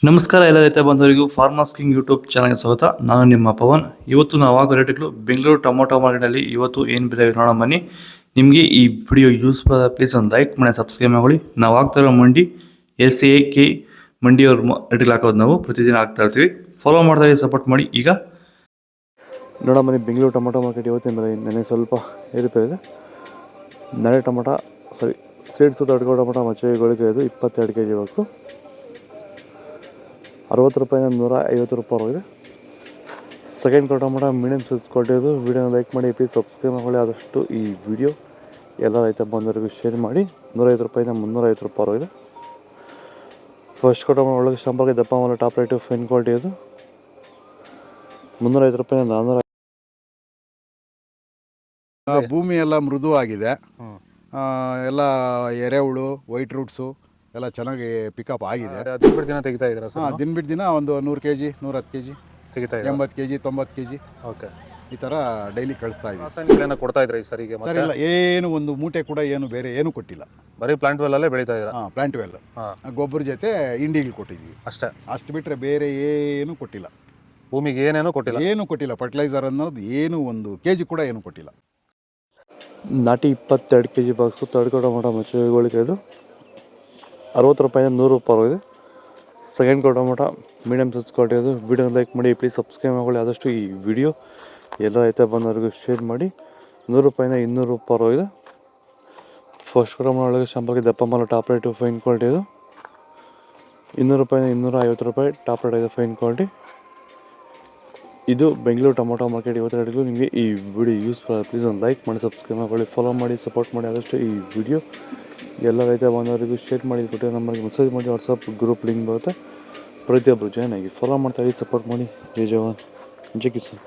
ನಮಸ್ಕಾರ ಎಲ್ಲ ರೈತ ಬಂಧುವರಿಗೂ ಫಾರ್ಮರ್ಸ್ ಕಿಂಗ್ ಯೂಟ್ಯೂಬ್ ಚಾನಲ್ಗೆ ಸ್ವಾಗತ. ನಾನು ನಿಮ್ಮ ಪವನ್. ಇವತ್ತು ನಾವು ಆಗೋ ರೇಟ್ಗಳು ಬೆಂಗಳೂರು ಟೊಮೊಟೊ ಮಾರ್ಕೆಟಲ್ಲಿ ಇವತ್ತು ಏನು ಬೆಲೆ ನೋಡೋಣ ಬನ್ನಿ. ನಿಮಗೆ ಈ ವಿಡಿಯೋ ಯೂಸ್ಫುಲ್ ಆದ ಪ್ಲೀಸ್ ಒಂದು ಲೈಕ್ ಮಾಡಿ ಸಬ್ಸ್ಕ್ರೈಬ್ ಮಾಡಿ. ನಾವು ಆಗ್ತಾ ಇರೋ ಮಂಡಿ SAK ಮಂಡಿಯವ್ರ ರೇಟ್ಗಳು ಹಾಕೋದು ನಾವು ಪ್ರತಿದಿನ ಆಗ್ತಾ ಇರ್ತೀವಿ. ಫಾಲೋ ಮಾಡ್ತಾ ಸಪೋರ್ಟ್ ಮಾಡಿ. ಈಗ ನೋಡೋಣ ಬನ್ನಿ ಬೆಂಗಳೂರು ಟೊಮೊಟೊ ಮಾರ್ಕೆಟ್ ಇವತ್ತಿನ ಬೆಲೆ ನನಗೆ ಸ್ವಲ್ಪ ಏರುಪೇರಿದೆ. ನಳೆ ಟೊಮೊಟೊ ಸೀಡ್ಸು ತಡ್ಕೋ ಟೊಮೊಟೊ ಮಚ್ಚೆಗಳಿಗೆ ಇದು 22 kg ಬಾಕ್ಸು 60 ರೂಪಾಯಿಂದ 150 ರೂಪಾಯಿ ಹೋಗಿದೆ. ಸೆಕೆಂಡ್ ಟೊಮೊಟೊ ಮೀಡಿಯಮ್ ಸೈಜ್ ಕೊಟ್ಟಿದ್ದು. ವಿಡಿಯೋನ ಲೈಕ್ ಮಾಡಿ, ಪ್ಲೀಸ್ ಸಬ್ಸ್ಕ್ರೈಬ್ ಮಾಡಿ. ಆದಷ್ಟು ಈ ವಿಡಿಯೋ ಎಲ್ಲ ರೈತ ಬಂದವರಿಗೂ ಶೇರ್ ಮಾಡಿ. 150 ರೂಪಾಯಿಂದ 350 ರೂಪಾಯಿ ಹೋಗಿದೆ. ಫಸ್ಟ್ ಟೊಮೊಟೊ ಒಳಗೆ ಸಂಪರ್ಕ ದಪ್ಪ ಮೇಲೆ ಟಾಪ್ ರೇಟು ಫೈನ್ ಕ್ವಾಲಿಟಿ ಅದು 350 ರೂಪಾಯಿಂದ 400. ಭೂಮಿ ಎಲ್ಲ ಮೃದುವಾಗಿದೆ. ಎಲ್ಲ ಎರೆಹುಳು, ವೈಟ್ ರೂಟ್ಸು ಎಲ್ಲ ಚೆನ್ನಾಗಿ ಪಿಕಪ್ ಆಗಿದೆ. ದಿನ ದಿನ ತೆಗಿತಾ ಇದ್ದೀರಾ ಸರ್? ದಿನ ಬಿಟ್ಟು ದಿನ ಒಂದು 100 kg 110 kg ತೆಗಿತಾ 80 kg 90 kg ಓಕೆ, ಈ ಥರ ಡೈಲಿ ಕಳಿಸ್ತಾ ಇದ್ದೀವಿ. ರಾಸಾಯನಿಕ ಕೊಡ್ತಾ ಇದ್ರಾ ಈ ಸರಿಗೆ? ಸರ್ ಇಲ್ಲ, ಏನು ಒಂದು ಮೂಟೆ ಕೂಡ ಏನು ಬೇರೆ ಏನು ಕೊಟ್ಟಿಲ್ಲ. ಬರೀ ಪ್ಲಾಂಟ್ ವೆಲ್ಲಲ್ಲೇ ಬೆಳೀತಾ ಇದ್ದೀರಾ? ಪ್ಲಾಂಟ್ ವೆಲ್ ಗೊಬ್ಬರ ಜೊತೆ ಇಂಡಿಗಳು ಕೊಟ್ಟಿದ್ದೀವಿ ಅಷ್ಟೇ. ಅಷ್ಟು ಬಿಟ್ಟರೆ ಬೇರೆ ಏನು ಕೊಟ್ಟಿಲ್ಲ. ಭೂಮಿಗೆ ಏನೇನೂ ಕೊಟ್ಟಿಲ್ಲ? ಏನು ಕೊಟ್ಟಿಲ್ಲ. ಫರ್ಟಿಲೈಸರ್ ಅನ್ನೋದು ಏನು 1 kg ಕೂಡ ಏನು ಕೊಟ್ಟಿಲ್ಲ. ನಾಟಿ 22 kg ಬಾಕ್ಸು ತಡ್ಕೋ ಟೊಮೊಟೊ ಮಚ್ಚೆಗಳಿಗೆ ಇದು 60 ರೂಪಾಯಿಂದ 100 ರೂಪಾಯಿ ಹೋಗಿದೆ. Second tomato medium size quality ಅದು. ವಿಡಿಯೋ ಲೈಕ್ ಮಾಡಿ, ಪ್ಲೀಸ್ ಸಬ್ಸ್ಕ್ರೈಬ್ ಮಾಡಿ. ಆದಷ್ಟು ಈ ವಿಡಿಯೋ ಎಲ್ಲ ರೈತ ಬಂದವರಿಗೂ ಶೇರ್ ಮಾಡಿ. 100 ರೂಪಾಯಿಂದ 200 ರೂಪಾಯಿ ಹೋಗಿದೆ. ಫಸ್ಟ್ ಟೊಮೊಟೊ ಒಳಗೆ ಸಂಪರ್ಕ ದಪ್ಪ ಮಾಲು ಟಾಪ್ ರೇಟು ಫೈನ್ ಕ್ವಾಲಿಟಿ ಇದು 200 ರೂಪಾಯಿಂದ 250 ರೂಪಾಯಿ ಟಾಪ್ ರೇಟ್ ಇದೆ ಫೈನ್ ಕ್ವಾಲಿಟಿ. ಇದು ಬೆಂಗಳೂರು ಟೊಮೊಟೊ ಮಾರ್ಕೆಟ್ ಇವತ್ತು ರೇಟ್ಗಳು. ನಿಮಗೆ ಈ ವಿಡಿಯೋ ಯೂಸ್ಫುಲ್ ಆಗಿದೆ, ಪ್ಲೀಸ್ ಒಂದು ಲೈಕ್ ಮಾಡಿ, ಸಬ್ಸ್ಕ್ರೈಬ್ ಮಾಡಿ, ಫಾಲೋ ಮಾಡಿ, ಸಪೋರ್ಟ್ ಮಾಡಿ. ಆದಷ್ಟು ಈ ವಿಡಿಯೋ ಎಲ್ಲ ರೈತ ಬಂದವರಿಗೂ ಶೇರ್ ಮಾಡಿ. ಕೊಟ್ಟರೆ ನಮಗೆ ಮೆಸೇಜ್ ಮಾಡಿ, ವಾಟ್ಸಪ್ ಗ್ರೂಪ್ ಲಿಂಕ್ ಬರುತ್ತೆ. ಪ್ರತಿಯೊಬ್ಬರು ಜಾಯ್ನ್ ಆಗಿ ಫಾಲೋ ಮಾಡ್ತಾ ಇದ್ದೀವಿ, ಸಪೋರ್ಟ್ ಮಾಡಿ. ಜೈ ಜವಾನ್, ಜೈ ಕಿಸಾನ್.